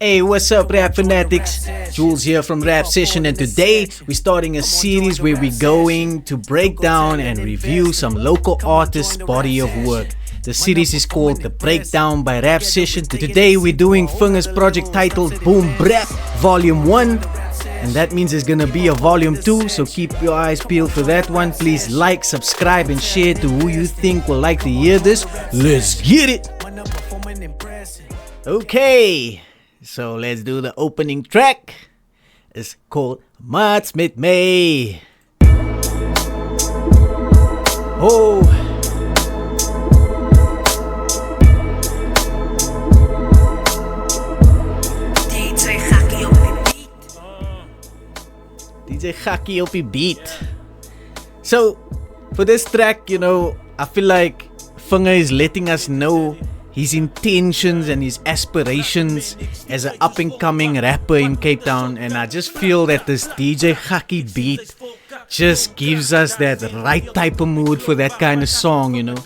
Hey, what's up, Rap Fanatics? Jules here from Rap Session, and today we're starting a series where we're going to break down and review some local artists' body of work. The series is called The Breakdown by Rap Session. Today we're doing Vinger's project titled Boombrr'RAP Volume 1, and that means there's gonna be a Volume 2, so keep your eyes peeled for that one. Please like, subscribe, and share to who you think will like to hear this. Let's get it! Okay. So let's do the opening track. It's called Maats met mij. Oh. DJ Gakkie op die beat. DJ Gakkie op die beat. So for this track, you know, I feel like Vinger is letting us know his intentions and his aspirations as an up-and-coming rapper in Cape Town, and I just feel that this DJ Gakkie beat just gives us that right type of mood for that kind of song, you know.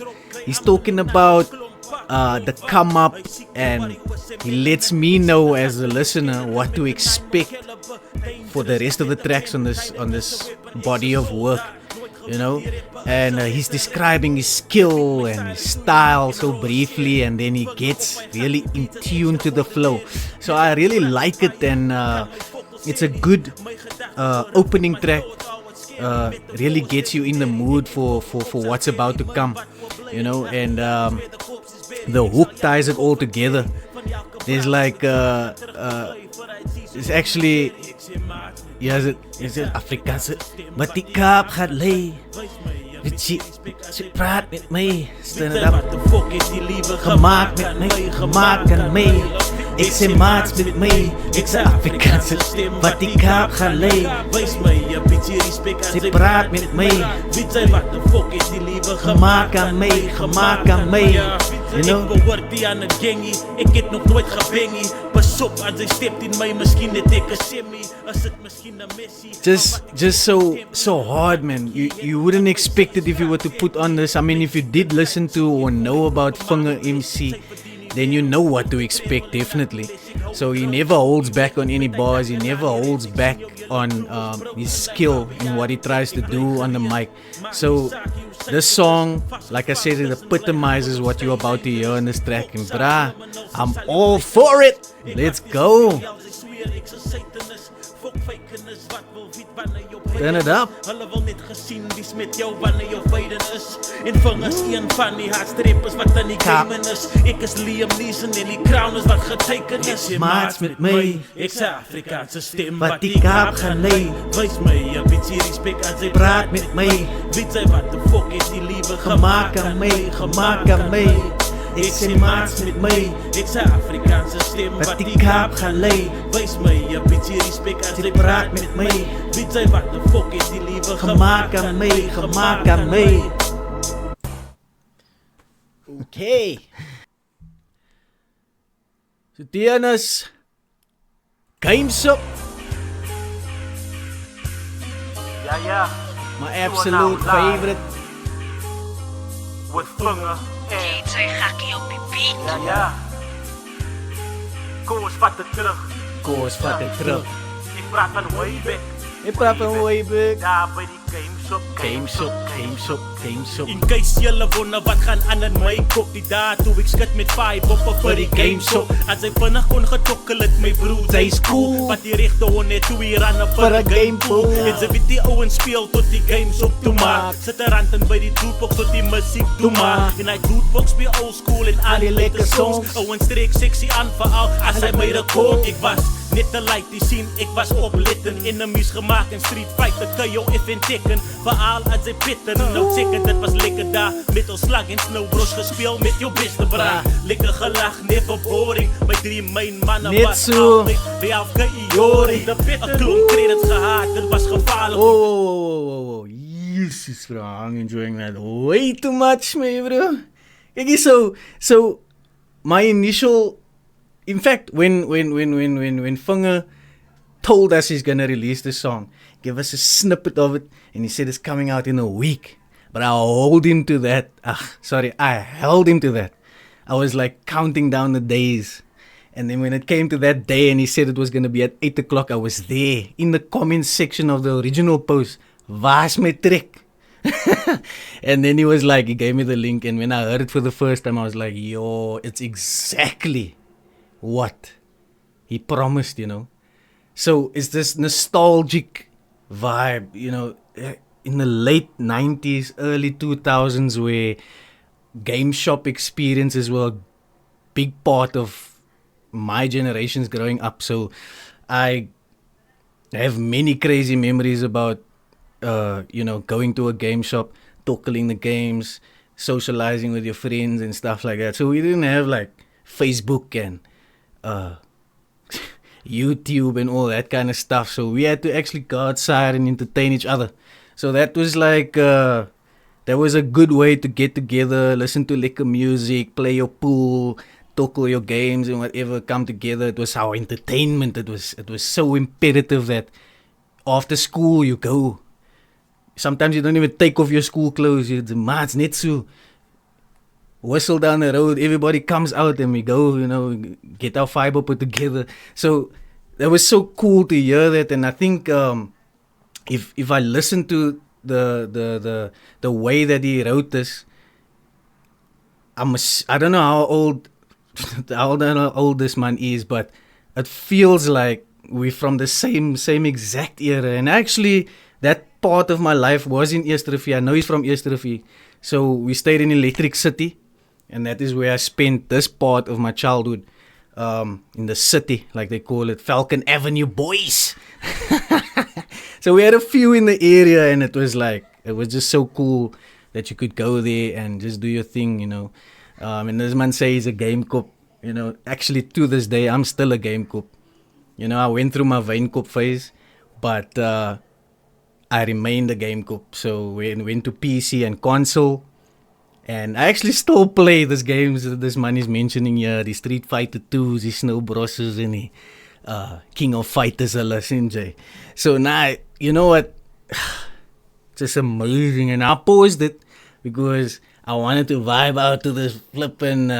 He's talking about the come up, and he lets me know as a listener what to expect for the rest of the tracks on this body of work, you know. And he's describing his skill and his style so briefly, and then he gets really in tune to the flow. So I really like it, and it's a good opening track. Really gets you in the mood for what's about to come, you know. And the hook ties it all together. There's like it's actually, ja, is it Afrikaanse? Wat die kaap gaat lê. Ze praat met mij, stand it up. Gemaakt met mij, gemaakt aan mij. Ik zeg maats met mij, ik zeg Afrikaanse. Wat die kaap gaat lê. Ze praat met mij, gemaakt aan mij, gemaakt aan mij. You know? Ik het nog nooit gebengie. Pas op als hij stept in mij, misschien net ik een semi. Als het misschien een missie. Just so hard, man. You wouldn't expect it if you were to put on this. I mean, if you did listen to or know about Vinger Mcee, then you know what to expect, definitely. So he never holds back on any bars. He never holds back on his skill in what he tries to do on the mic. So this song, like I said, it epitomizes what you're about to hear in this track. And brah, I'm all for it. Let's go. Turn it up. Hulle wil net gesien wie's met jou wanneer jou vyden is. En Vinger's een van die hardstrippers wat in die game is. Ek is Liam Neeson en die crown is wat geteken is. Maats met my, ek sê Afrikaanse stem wat die kaap gaan lê. Wys my 'n bietjie respek as jy Praat met my, weet jy wat die fuck het die liewe gemaak aan my, gemaak aan my. Ek sê maats met my, ek sê Afrikaanse stem wat die kaap gaan lê. Wys my 'n bietjie respek as jy Praat met my, weet jy wat die fuck het die liewe gemaak aan my, gemaak aan my. Okay. So Diana's Games Up. Ja, My absolute favorite. with Vinger DJ Gakkie op die beat. ja. Kom ons vat dit terug. Koos vat ek terug. Ek praat van way back. Ek praat van way back. Daar by die Games Up. Games Up, Games Up, Games Up. In case julle wonder wat gaan aan in my kop, die dae toe ek skit met 5 op vir die Games Up. As ek vinnig kon getokkel het my broer, Jy's cool. Wat die regte hond het toe hier aan Vir 'n game pool. En ze weet die ouens speel tot die Games Up toe maak. Sit er aan by die jukebox tot die musiek toe maak. En hy jukebox speel old school en al die lekker songs. Ouens trek sexy aan veral as hy my rekord. Ek was net te light die scene, ek was opletten. Enemies gemaakt in street fight, ek kan jou even teken. Veral as hy pitten, nou zeker dit was lekker daar. Met ons slag en snowbros gespeeld met jou beste bra. Lekker gelach, never boring. My 3 main mannen Net was so. altijd Real Iori. Een klomp credits gehad, dit was gevaarlijk. Oh, Jesus, bro. I'm enjoying that way too much, man, bro. Kijk, so my initial, in fact, when Vinger told us he's gonna release this song, give us a snippet of it, and he said it's coming out in a week. But I held him to that. I held him to that. I was like counting down the days. And then when it came to that day and he said it was going to be at 8 o'clock, I was there in the comments section of the original post. Waar's my trek? And then he gave me the link. And when I heard it for the first time, I was like, yo, it's exactly what he promised, So it's this nostalgic vibe, in the late 90s, early 2000s, where game shop experiences were a big part of my generation's growing up. So I have many crazy memories about, going to a game shop, toggling the games, socializing with your friends and stuff like that. So we didn't have Facebook and YouTube and all that kind of stuff. So we had to actually go outside and entertain each other. So that was that was a good way to get together, listen to liquor music, play your pool, toggle your games and whatever, come together. It was our entertainment. It was so imperative that after school you go. Sometimes you don't even take off your school clothes. The maats net so whistle down the road, everybody comes out and we go, get our fiber put together. So that was so cool to hear that. And I think if I listen to the way that he wrote this, I don't know how old this man is, but it feels like we're from the same exact era. And actually, that part of my life was in Artistry. I know he's from Artistry. So we stayed in Electric City, and that is where I spent this part of my childhood, in the city, like they call it, Falcon Avenue Boys. So we had a few in the area, and it was just so cool that you could go there and just do your thing, And this man says he's a game cop. Actually to this day, I'm still a game cop. I went through my Wyn cop phase, but I remained a game cop. So we went to PC and console. And I actually still play these games that this man is mentioning here. The Street Fighter 2s, the Snow Brosses, and the King of Fighters, So now, you know what? It's just amazing. And I paused it because I wanted to vibe out to this flippin'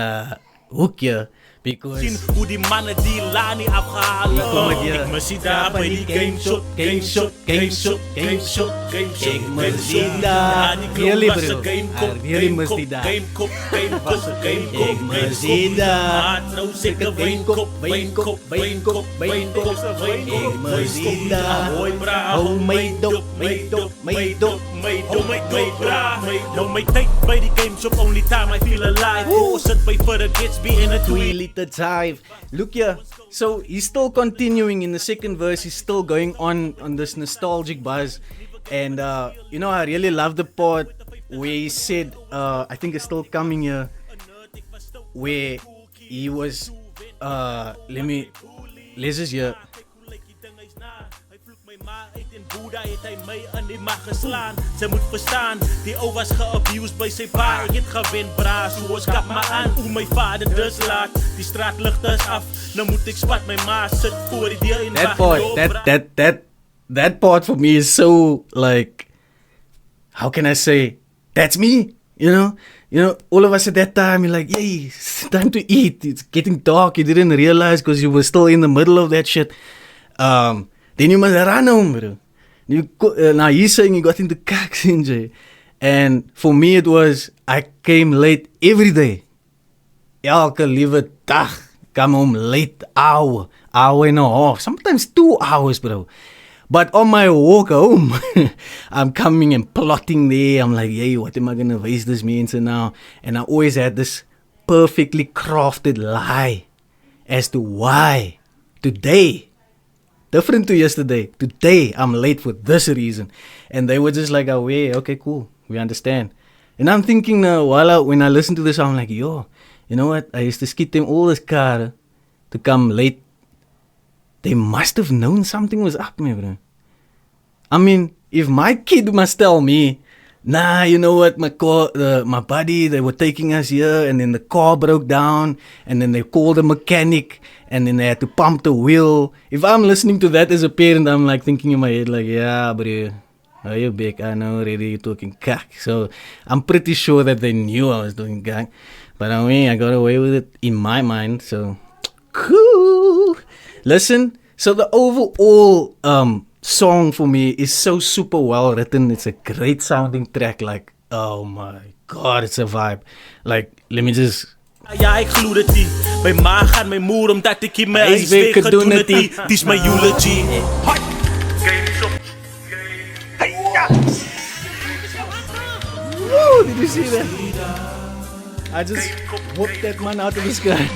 hook here. Because Zien hoe die mannen die laan niet afhalen. Ik me zie daar bij die game shot. Ik me zie daar. Really bro, I really must be daar. Ik me zie daar. Ik me zie daar. Hou my dop. Nou my tijd bij die game shop, only time I feel alive. Sit by for the kids, be in a tweet. The dive. Look here. So he's still continuing in the second verse. He's still going on this nostalgic buzz. And, I really love the part where he said, I think it's still coming here, where he was, let's just hear. Boeddha het hy my in die mag geslaan. Sy moet verstaan, die ou was geabused by sy pa. Ek het gewen bra, so ons kap my aan. My vader dus laat, die straatligte is af. Nou moet ek spat my ma sit voor die deur en that part for me is so how can I say, that's me, all of us at that time, you're like, yay, it's time to eat, it's getting dark. You didn't realize because you were still in the middle of that shit. Then you must run home, bro. Now he's saying you got into kaks, NJ. And for me it was, I came late every day. Elke liewe dag. Come home late, hour and a half. Sometimes 2 hours, bro. But on my walk home, I'm coming and plotting there. I'm like, hey, what am I going to waste this means now? And I always had this perfectly crafted lie as to why today, different to yesterday, today I'm late for this reason. And they were just like, oh, yeah, okay, cool, we understand. And I'm thinking when I listen to this, I'm like, yo, you know what? I used to skip them all this car to come late. They must have known something was up, man, bro. I mean, if my kid must tell me, nah, you know what, my buddy, they were taking us here, and then the car broke down, and then they called a mechanic, and then they had to pump the wheel. If I'm listening to that as a parent, I'm like thinking in my head, like, yeah, bro, are you big? I know already you're talking kak. So I'm pretty sure that they knew I was doing kak. But I mean, I got away with it in my mind, so cool. Listen, so the overall song for me is so super well written. It's a great sounding track. Like, oh my god, it's a vibe. Like, let me just... Ja, ik gloed het die. Mijn ma gaat mijn moer omdat ik in mijn huis weer gedoen het die. Het is mijn eulogy. Woo, did you see that? I just whooped that man out of the sky.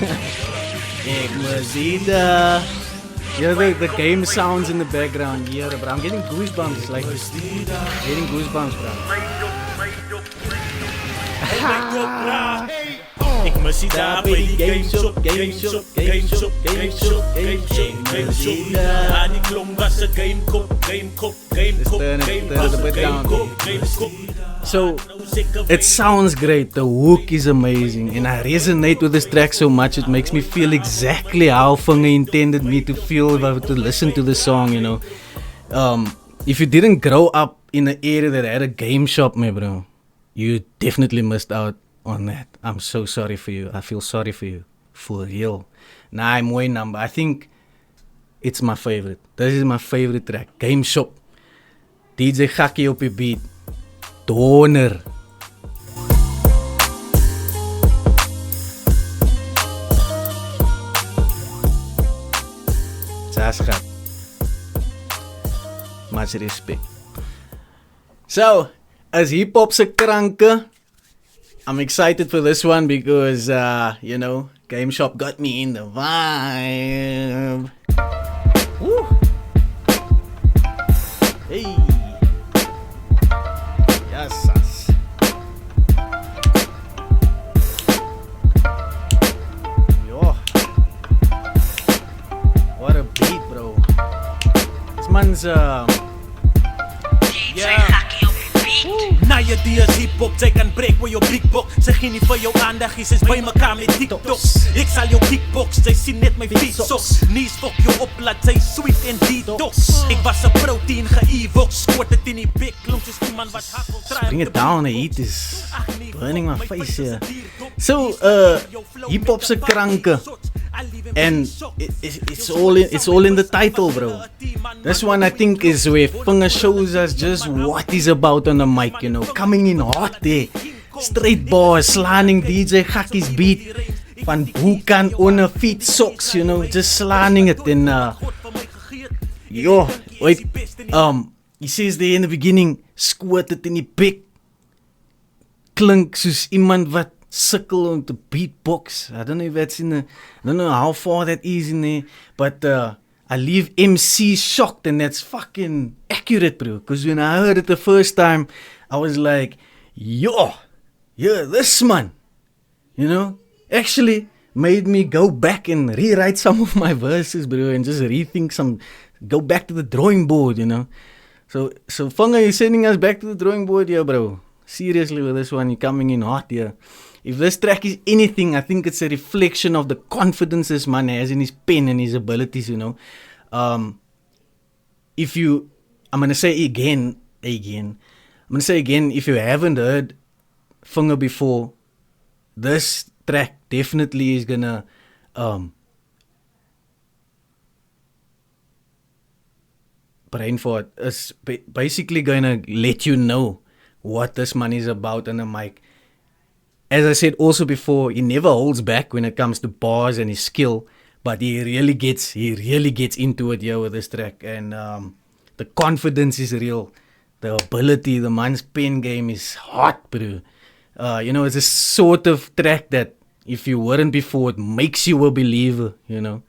Yeah, the game sounds in the background. Yeah, bro, I'm getting goosebumps. Like, getting goosebumps, bro. Ik mis die daar bij die game shop. Ja, die klomp was een gamekop. So, it sounds great. The hook is amazing. And I resonate with this track so much. It makes me feel exactly how Vinger intended me to feel if I were to listen to the song, you know. If you didn't grow up in an area that had a game shop, my bro, you definitely missed out on that. I'm so sorry for you. I feel sorry for you. For real. Nah, mooi number. I think it's my favorite. This is my favorite track. Game Shop. DJ Gakkie op die beat. Donor. That's gat. Much respect. So, as hip-hop se kranke, I'm excited for this one because, you know, Game Shop got me in the vibe. Woo. Hey. Yes. Yo. What a beat, bro. This man's, Na je die is hip-hop, zij kan break voor jouw big box. Ze ging niet voor jouw aandacht, is bij mekaar met TikToks. Ik zal jou kickbox, zij zien net mijn fietsoks. Nies fok jou op, laat zij sweet en detox. Ik was een protein ge-evox, scoort het in die big klompjes iemand wat hakkel. Bring it down, the heat is burning my face here. So, hip-hop se kranke. And it's all in the title, bro. This one I think is where Vinger shows us just what he's about on the mic, you know. Coming in hot there. Straight bars, slaning DJ Gakkie's beat. Van Bukan onder feet socks, you know. Just slaning it in yo, wait. He says there in the beginning, squirt it in die bek. Klink soos iemand wat sukkel om te beatbox. I don't know if that's I don't know how far that is in there, but I leave MC shocked, and that's fucking accurate, bro. Because when I heard it the first time, I was like, yo, yeah, this man, you know, actually made me go back and rewrite some of my verses, bro, and just rethink go back to the drawing board, you know. So Vinger is sending us back to the drawing board here, bro. Seriously with this one, you're coming in hot here. If this track is anything, I think it's a reflection of the confidence this man has in his pen and his abilities, you know. I'm going to say again, if you haven't heard Vinger before, this track definitely is going to brain for it. It's basically going to let you know what this man is about on the mic. As I said also before, he never holds back when it comes to bars and his skill, but he really gets into it here with this track, and the confidence is real, the ability, the man's pen game is hot, bro. You know, it's a sort of track that if you weren't before, it makes you a believer, you know,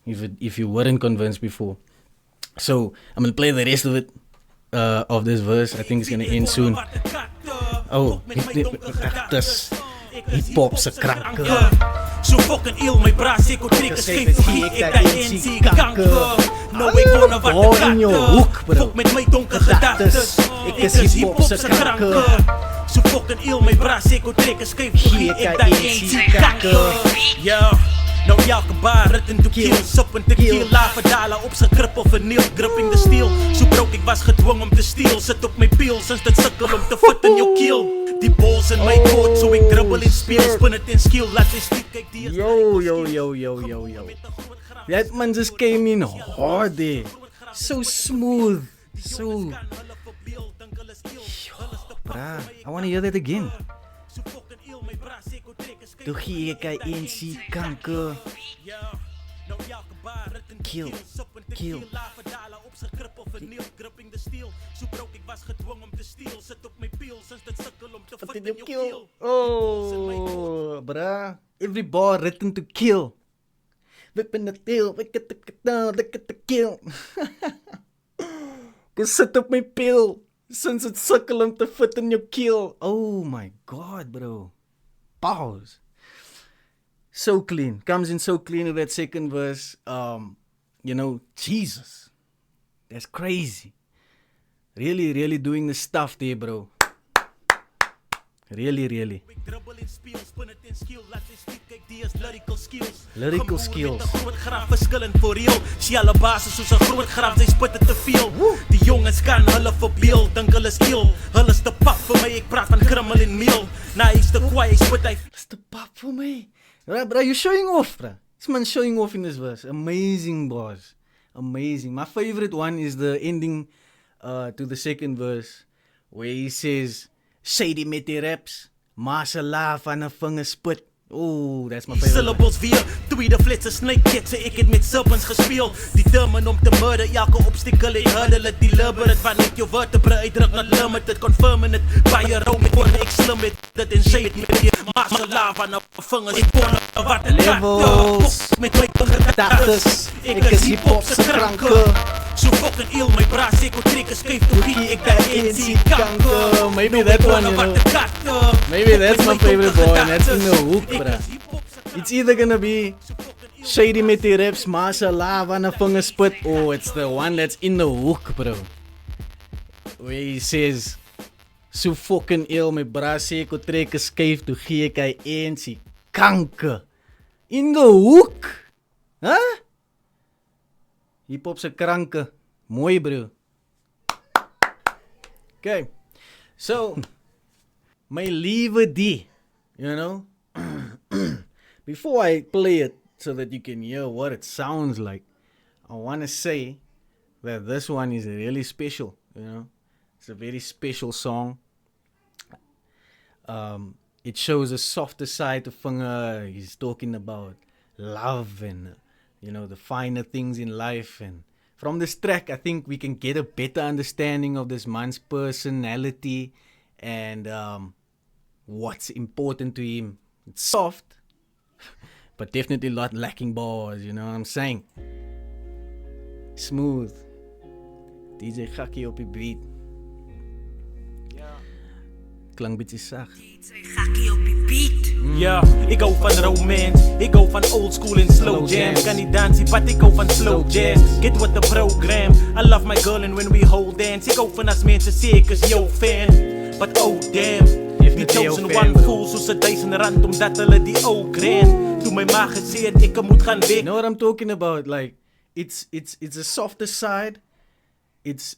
if you weren't convinced before. So I'm gonna play the rest of it, of this verse. I think it's gonna end soon. Oh, this hip-hop se kranke. So fucking ill, my braas, ik hoor trekken scheef vergiet, ik dat NC kanker. Nou, ik woon wat de katten, fok met mijn donkere gedachtes. Ik is hip-hop se kranke. So fucking ill, my braas, ik hoor trekken scheef vergiet, ik dat NC kanker. Ja. Nou elke bar rit in de kiel, suppen te kiel, lava dalen op z'n grip of vernield, gripping de steel. Zo broke ik was gedwongen om te steel, zit op mijn piel, sinds dat sukkel om te voet in jou kiel. Die balls in my court, so ek dribbel en speel, spin het en skill, laat sy stiek, kyk die is Yo. That man just came in hard there. So smooth. So. Bruh, I want to hear that again. Toe gee ek hy NC kanker. Kill. Wat het jy kill? Oh, bruh. Every bar written to kill. Whip in the tail, look at the kill. Go sit op my pil. Since it's sukkel om te fit in your kill. Oh my god, bro. Pause. So clean. Comes in so clean with that second verse. You know, Jesus. That's crazy. Really doing the stuff there, bro. Really. Lyrical skills. Groot graaf verskillend voor reël. Sien alle basis soos 'n groot graaf, sy spit het te veel. Die jongens kan hulle verbeel, dink hulle is ill. Hulle is te pap vir my, ek praat van krummel en meel. Nah, hy's te kwaai, hy spit hy. That's the pop for me. Bro, you're showing off, bro. This man's showing off in this verse. Amazing, boss. Amazing. My favorite one is the ending to the second verse, where he says, Shady met die raps, mashallah van 'n vinger spit. Oh, that's my favorite. Syllables weer, tweede fletse snake ketse, ek het met serpents gespeel. Die termen om te murder, elke obstacle het hurdle het. Die liberate van net jou vertebra uitdruk not limited, confirming it. Baie rou met woorde, ek slim het dit en sê het met die mashallah van 'n vinger spit. Wat 'n levels met my gedagtes, ek is hip-hop se kranke. So fucking ill, my bra sê ko trek escape to be ek daar NC kanker. Maybe that one, you know. Maybe that's my favorite boy, and that's in the hook, bruh. It's either gonna be Shady met die raps, mashallah van 'n vinger spit, or it's the one that's in the hook, bro. Where he says, so fucking ill, my bra sê ko trek escape to gee ek hy NC kanker. In the hook? Huh? Hip-hop se kranke. Mooi, bro. Okay. So, my liewe D, you know, before I play it so that you can hear what it sounds like, I want to say that this one is really special, you know. It's a very special song. It shows a softer side to Vinger. He's talking about love and you know, the finer things in life. And from this track, I think we can get a better understanding of this man's personality and what's important to him. It's soft, but definitely not lacking bars, you know what I'm saying? Smooth. DJ Gakkie op die beat. Klank bietjie sag. DJ Gakkie op die beat. Ja, ek hou van romance, ek hou van old school en slow jams. Kan nie dansie, but ek hou van slow jazz. Get with the program, I love my girl and when we hold dance. Ek hou van as mense sê ek is jou fan, but oh damn, die chosen one fool soos 1,000 rand omdat hulle die ou grand. Toe my ma gesê het ek moet gaan weg. You know what I'm talking about? Like, it's a softer side. It's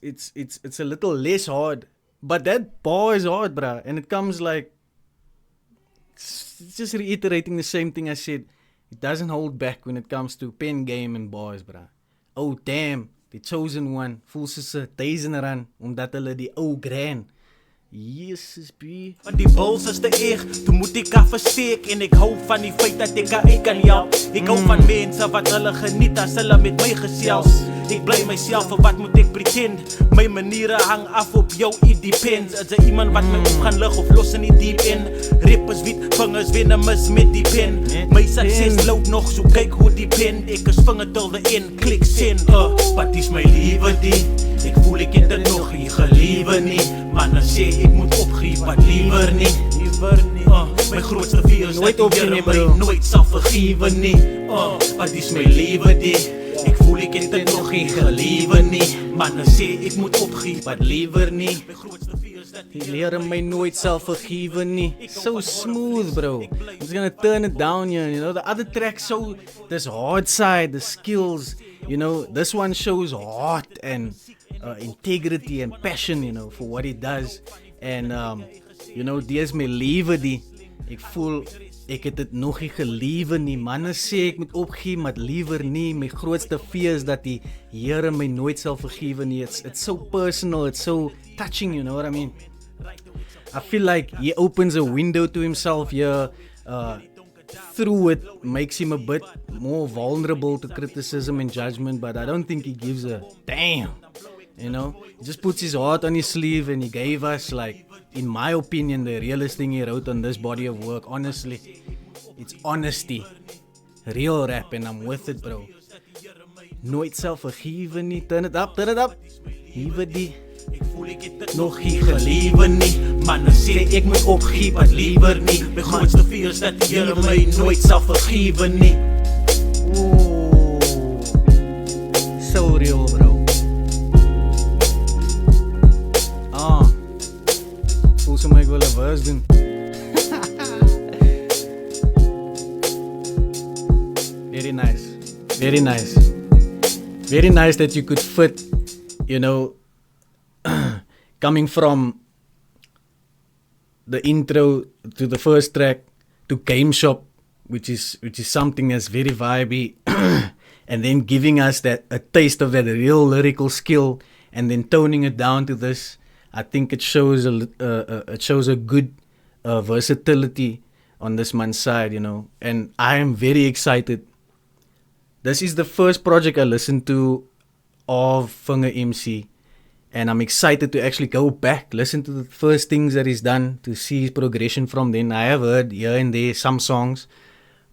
a little less hard. But that bar is hard, bruh. And it comes like, it's just reiterating the same thing I said. It doesn't hold back when it comes to pen game and bars, bruh. Oh, damn. The chosen one. Voel soos 1,000 rand. Omdat hulle die ou grand. Jesus, B. Want die bols is te eeg, toe moet ek af versteek. En ek hou van die feit dat ek uit kan help. Ek hou van mense wat hulle geniet as hulle met my gesels. Ek bly myself, vir wat moet ek pretend? My maniere hang af op jou, it depends. Is iemand wat my op gaan lig of los in die diep end? Rip is wit, vingers wen mis met die pen. My sukses loop nog, so kyk hoe die pen. Ek is vinger till the end, klik send. Wat is my liewe die? Ek voel ek het dit nog nie geliewe nie. Manne sê ek moet opgee, wat liewer nie. My grootste fear is dat die Here my nooit sal vergewe nie. Wat is my liewe die? Ek voel ek het dit nog nie geliewe nie. Manne sê ek moet opgee, wat liewer nie. My grootste fear is dat Die Here my nooit sal vergewe nie. So smooth, bro. I'm just gonna turn it down here, you know. The other track show this hard side, the skills, you know. This one shows heart and integrity and passion, you know, for what he does. And You know, die is my lewe die. Ek voel ek het dit nog nie gelewe nie. Manne sê ek moet opgee, maar liewer nie. My grootste fear is dat die Here my nooit sal vergewe nie. It's so personal, it's so touching, you know what I mean? I feel like he opens a window to himself here. Through it makes him a bit more vulnerable to criticism and judgment, but I don't think he gives a damn. You know, he just puts his heart on his sleeve, and he gave us, like, in my opinion, the realest thing he wrote on this body of work. Honestly, it's honesty, real rap, and I'm with it, bro. Nooit self vergewe nie. Turn it up, liewe die. Ek voel ek het dit nog nie gelewe nie. Manne sê ek moet opgee, maar liewer nie. My grootste fear is dat die Here my nooit sal vergewe nie. Ooh, so real, bro. Voel so my ek wil 'n verse doen. Very nice. Very nice. Very nice that you could fit, you know, coming from the intro to the first track to Game Shop, which is something that's very vibey, and then giving us a taste of that real lyrical skill, and then toning it down to this. I think it shows a good versatility on this man's side, you know, and I am very excited. This is the first project I listened to of Vinger Mcee. And I'm excited to actually go back, listen to the first things that he's done, to see his progression from then. I have heard here and there some songs,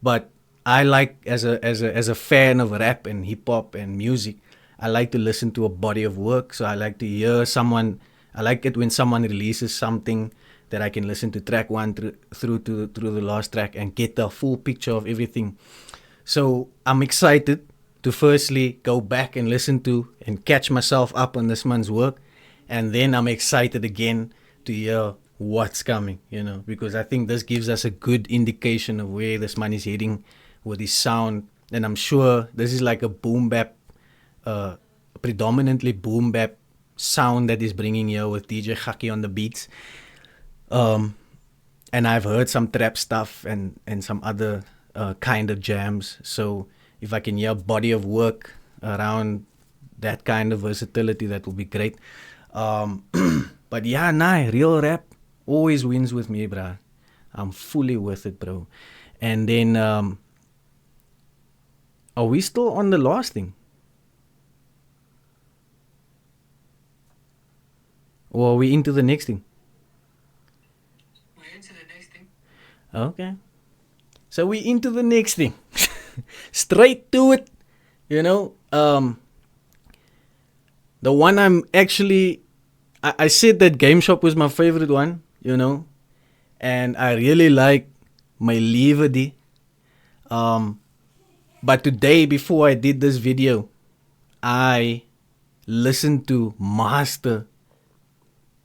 but I like, as a fan of rap and hip hop and music, I like to listen to a body of work. So I like to hear someone. I like it when someone releases something that I can listen to track one through the last track and get the full picture of everything. So I'm excited to firstly go back and listen to and catch myself up on this man's work, and then I'm excited again to hear what's coming, you know, because I think this gives us a good indication of where this man is heading with his sound, and I'm sure this is like a boom bap, predominantly boom bap sound that he's bringing here with DJ Gakkie on the beats, and I've heard some trap stuff and some other kind of jams, so if I can hear a body of work around that kind of versatility, that will be great. But yeah, real rap always wins with me, bro. I'm fully with it, bro. And then, are we still on the last thing? Or are we into the next thing? We're into the next thing. Okay. So we into the next thing. Straight to it, you know. The one I'm actually, I said that Game Shop was my favorite one, you know, and I really like my lewe die. But today, before I did this video, I listened to Master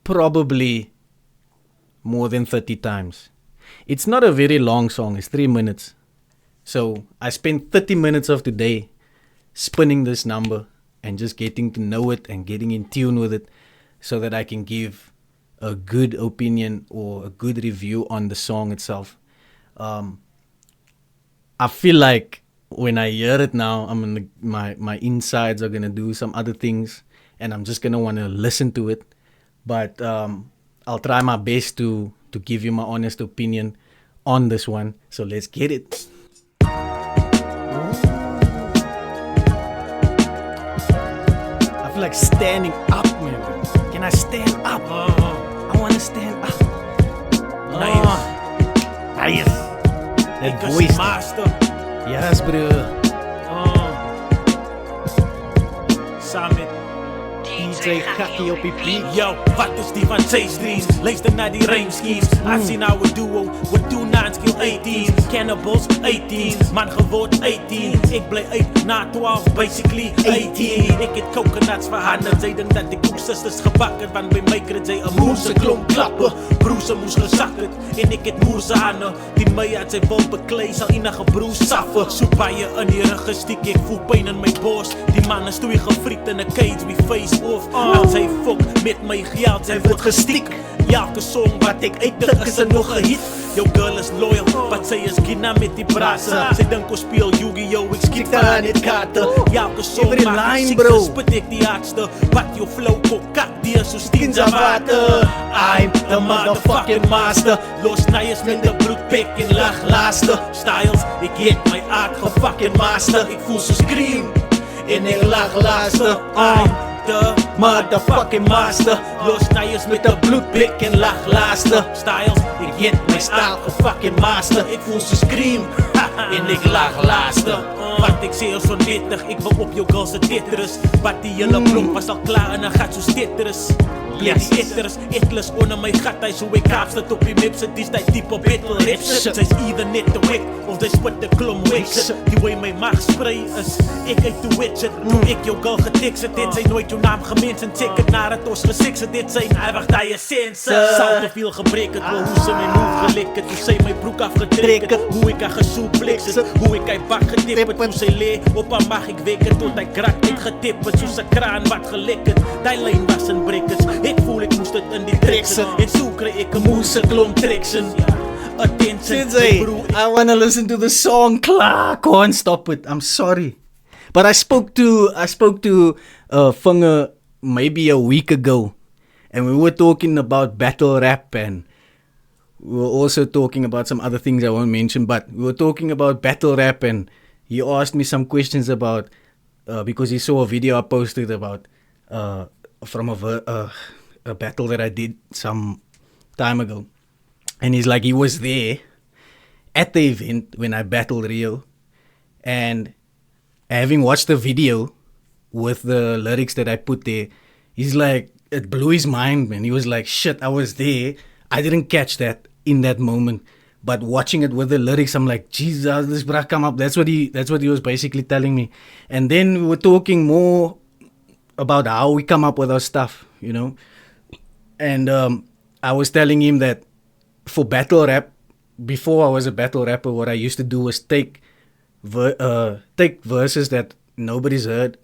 probably more than 30 times. It's not a very long song, it's 3 minutes. So I spent 30 minutes of today spinning this number and just getting to know it and getting in tune with it so that I can give a good opinion or a good review on the song itself. I feel like when I hear it now, my insides are going to do some other things and I'm just going to want to listen to it. But I'll try my best to give you my honest opinion on this one. So let's get it. I feel like standing up, man. Can I stand up? I want to stand up. Nice. That voice. Master. Yes, bro. Samen. DJ Gakkie op die beat. Yo, wat is die van J Streets? Luister naar die rhyme schemes. I see now a duo with 2 9s kill 18s. Cannibals 18s, man geword 18. Ik blij uit na 12, basically 18. Ik het coconuts vir handen. Zij denk dat die koeksisters gebakken. Want by my kry jy 'n moerse klomp klappe. Broese moes gesak het en ek het moerse handen. Die my uit sy wil beklei sal enige broes saffe. So baie in die rug gestiek, ek voel pyn in my bors. Die man is twee gefriet in 'n cage, we face off. As sy fok met my geld, sy word gestiek. Elke song wat ek uitdruk is nog 'n hit. Jou girl is loyal, but sy is gina met die brasa. Sy dink ons speel Yu-Gi-Oh, ek skiet daar net kaarte. Elke song Every maak line, ek bro. siek, spit ek die hardste. Wat jou flow kokak, die is so stinza water. I'm the motherfucking master. Los Nijers met de bloedpik en lachlaster. Styles, ek het my aard gefucking master. Ek voel so scream en ek lachlaster. I'm the motherfucking master. Los Nijers met de bloedpik en lachlaster. Styles, ek het my style gefucking master. Ek voel so scream en ek lachlaster. Wat ek sê is onwettig, ek wil op jou girl se Tetris. Wat die hele blok was al klaar en 'n gat soos Tetris. Yes. Die etters, etless onder my gat, hy so ek kaapstad op die map sit, dis die type op battle rap shit. Sy's either net te wet, of sy spit die klom wet shit. Die way my mag sprei is, ek uit te wet shit. Toe ek jou girl getext het sy nooit jou naam gemens en check het nadat ons geseks het, het sy wacht die essense. Sal te veel gebreek het, wel hoe sy my move gelek het, hoe sy my broek afgetrek het, hoe ek haar gesoeplex het, hoe ek hy bak getip het, hoe sy lee op haar mag ek wek het, tot hy krak uitgetip het, soos 'n kraan wat gelek het, die lyn was in breakers. Ek voel ek moest dit in die traction. En so kry ek 'n moose klomp traction. Attention, bro. I wanna listen to the song. Klaar, can't stop it. I'm sorry, but I spoke to Vinger maybe a week ago, and we were talking about battle rap, and we were also talking about some other things I won't mention. But we were talking about battle rap, and he asked me some questions about because he saw a video I posted about from a battle that I did some time ago. And he's like, he was there at the event when I battled Rio. And having watched the video with the lyrics that I put there, he's like, it blew his mind, man. He was like, shit, I was there. I didn't catch that in that moment. But watching it with the lyrics, I'm like, Jesus, this bra come up. That's what he was basically telling me. And then we were talking more about how we come up with our stuff, you know. And I was telling him that for battle rap, before I was a battle rapper, what I used to do was take verses that nobody's heard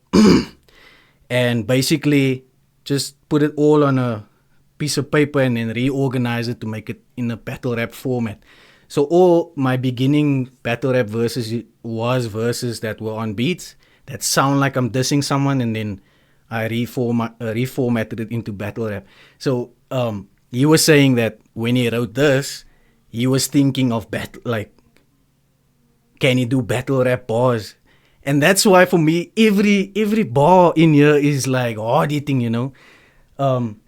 and basically just put it all on a piece of paper and then reorganize it to make it in a battle rap format. So all my beginning battle rap verses was verses that were on beats that sound like I'm dissing someone, and then I reformatted it into battle rap. So he was saying that when he wrote this, he was thinking of can he do battle rap bars? And that's why for me, every bar in here is like hard hitting, you know.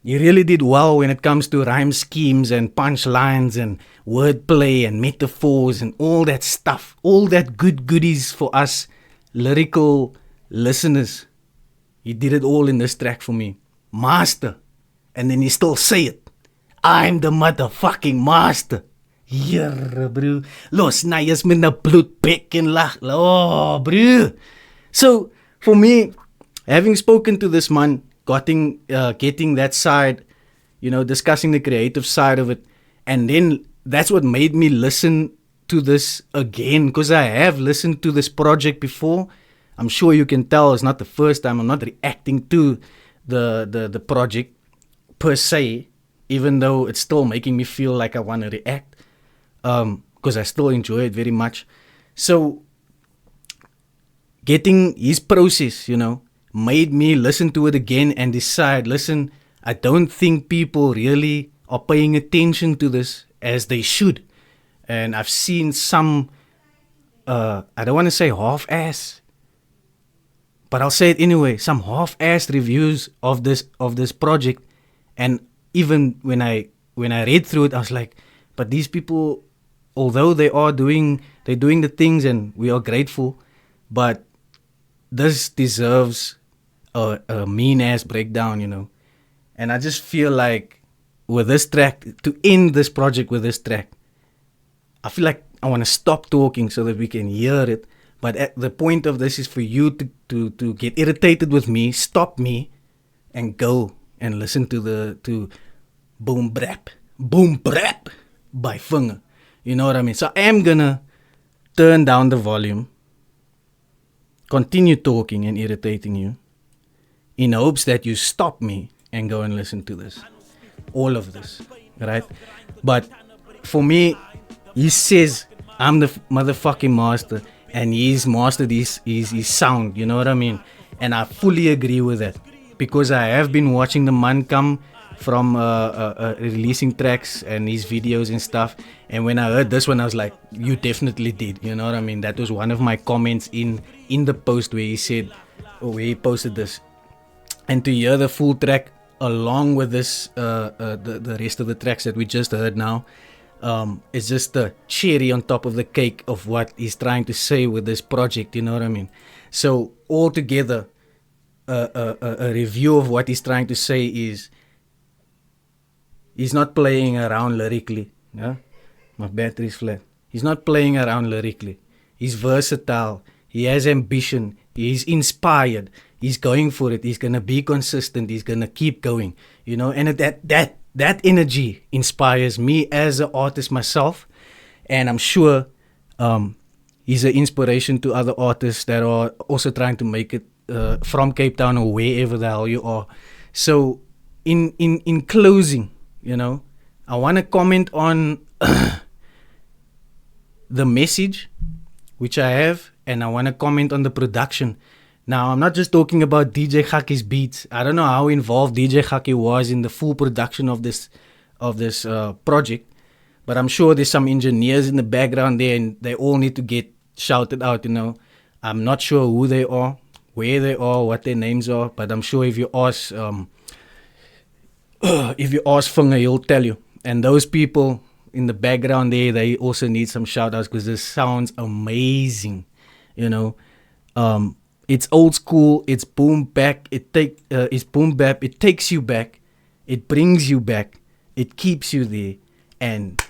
He really did well when it comes to rhyme schemes and punchlines and wordplay and metaphors and all that stuff, all that goodies for us lyrical listeners. He did it all in this track for me. Master. And then he still say it. I'm the motherfucking master. Yeah, bro. Los Nijers met 'n bloedbek en lag. Oh, bro. So, for me, having spoken to this man, getting that side, you know, discussing the creative side of it, and then that's what made me listen to this again, because I have listened to this project before. I'm sure you can tell it's not the first time. I'm not reacting to the project per se, even though it's still making me feel like I want to react, because I still enjoy it very much. So getting his process, you know, made me listen to it again and decide, listen, I don't think people really are paying attention to this as they should. And I've seen some, I don't want to say half-ass, but I'll say it anyway, some half-assed reviews of this project. And even when I read through it, I was like, but these people, although they're doing the things and we are grateful, but this deserves a mean-ass breakdown, you know. And I just feel like with this track, to end this project with this track, I feel like I want to stop talking so that we can hear it. But at the point of this is for you to get irritated with me, stop me, and go and listen to Boombrr'RAP by Vinger. You know what I mean? So I am gonna turn down the volume, continue talking and irritating you, in hopes that you stop me and go and listen to this, all of this, right? But for me, he says I'm the motherfucking master, and he's mastered his sound. You know what I mean? And I fully agree with that, because I have been watching the man come from releasing tracks and his videos and stuff. And when I heard this one, I was like, you definitely did. You know what I mean? That was one of my comments in the post where he said, or where he posted this. And to hear the full track along with this, the rest of the tracks that we just heard now, it's just the cherry on top of the cake of what he's trying to say with this project. You know what I mean? So altogether, a review of what he's trying to say is, he's not playing around lyrically. Yeah? My battery's flat. He's not playing around lyrically. He's versatile. He has ambition. He's inspired. He's going for it. He's gonna be consistent. He's gonna keep going. You know, and that energy inspires me as an artist myself. And I'm sure he's an inspiration to other artists that are also trying to make it from Cape Town or wherever the hell you are. So in closing, you know, I want to comment on the message, which I have, and I want to comment on the production. Now, I'm not just talking about DJ Gakkie's beats. I don't know how involved DJ Gakkie was in the full production of this project, but I'm sure there's some engineers in the background there, and they all need to get shouted out. You know, I'm not sure who they are, where they are, what their names are, but I'm sure if you ask Vinger, he'll tell you. And those people in the background there, they also need some shout outs, because this sounds amazing. You know, it's old school, it's boom bap, it's boom bap, it takes you back, it brings you back, it keeps you there, and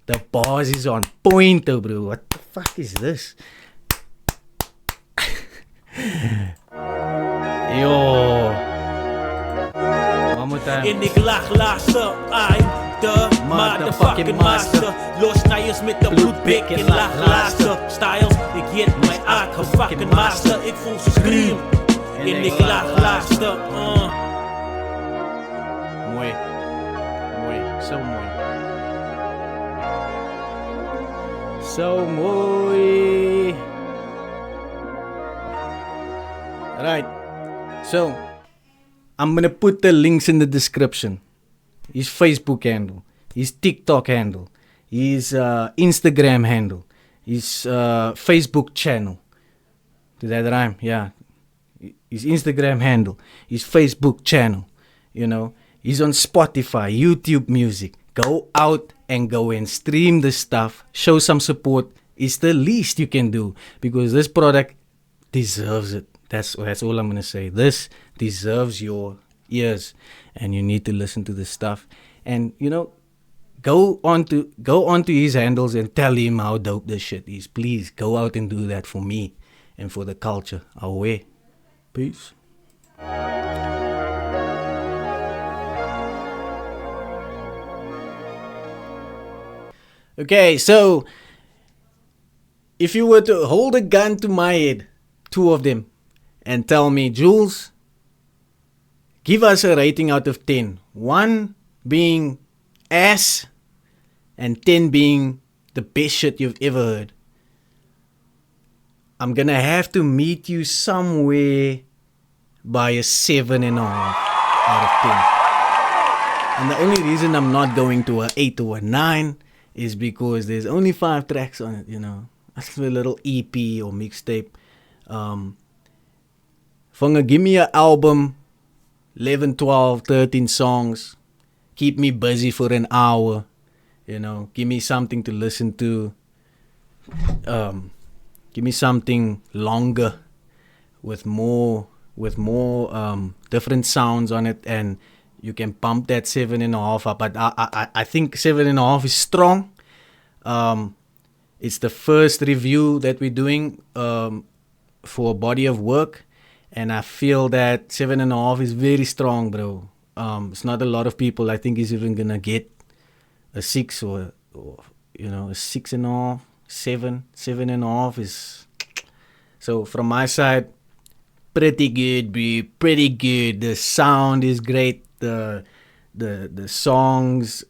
the bars is on point, though, bro. What the fuck is this? Yo. One more time. En ik laag ze, I'm the motherfucking master. Los snijers met de bloedbik in laag ze. Styles, ik hit mijn fucking master. Ik voel ze scream. En ik laag ze, Mooi. Mooi. Zo mooi. Zo mooi. Right. So, I'm gonna put the links in the description. His Facebook handle, his TikTok handle, his Instagram handle, his Facebook channel. Did that rhyme? Yeah. His Instagram handle, his Facebook channel. You know, he's on Spotify, YouTube Music. Go out and go and stream the stuff. Show some support. It's the least you can do, because this product deserves it. That's all I'm gonna say. This deserves your ears, and you need to listen to this stuff. And you know, go onto his handles and tell him how dope this shit is. Please go out and do that for me and for the culture. Away. Peace. Okay, so if you were to hold a gun to my head, two of them, and tell me, Jules, give us a rating out of 10. 1 being ass, and 10 being the best shit you've ever heard. I'm gonna have to meet you somewhere by a 7.5 out of 10. And the only reason I'm not going to a 8 or a 9 is because there's only 5 tracks on it, you know. That's a little EP or mixtape. Vinger, give me an album, 11, 12, 13 songs. Keep me busy for an hour, you know. Give me something to listen to. Give me something longer with more different sounds on it, and you can pump that 7.5 up. But I think 7.5 is strong. It's the first review that we're doing for a body of work. And I feel that 7.5 is very strong, bro. It's not a lot of people I think is even gonna get a 6 or you know, a 6.5, 7.5 is. So from my side, pretty good, bro. Pretty good. The sound is great. The songs,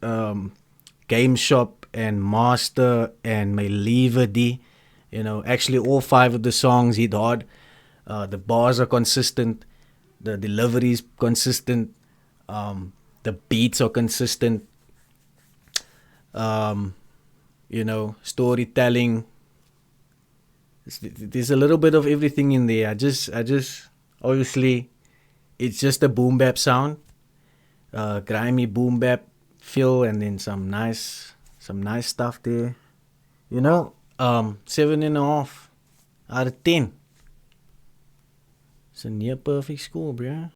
Game Shop and Master and My Lever D. You know, actually all 5 of the songs hit hard. The bars are consistent. The delivery is consistent. The beats are consistent. You know, storytelling. There's a little bit of everything in there. I just obviously, it's just a boom bap sound, grimy boom bap feel, and then some nice stuff there. You know, 7.5 out of 10. It's a near perfect score, bro.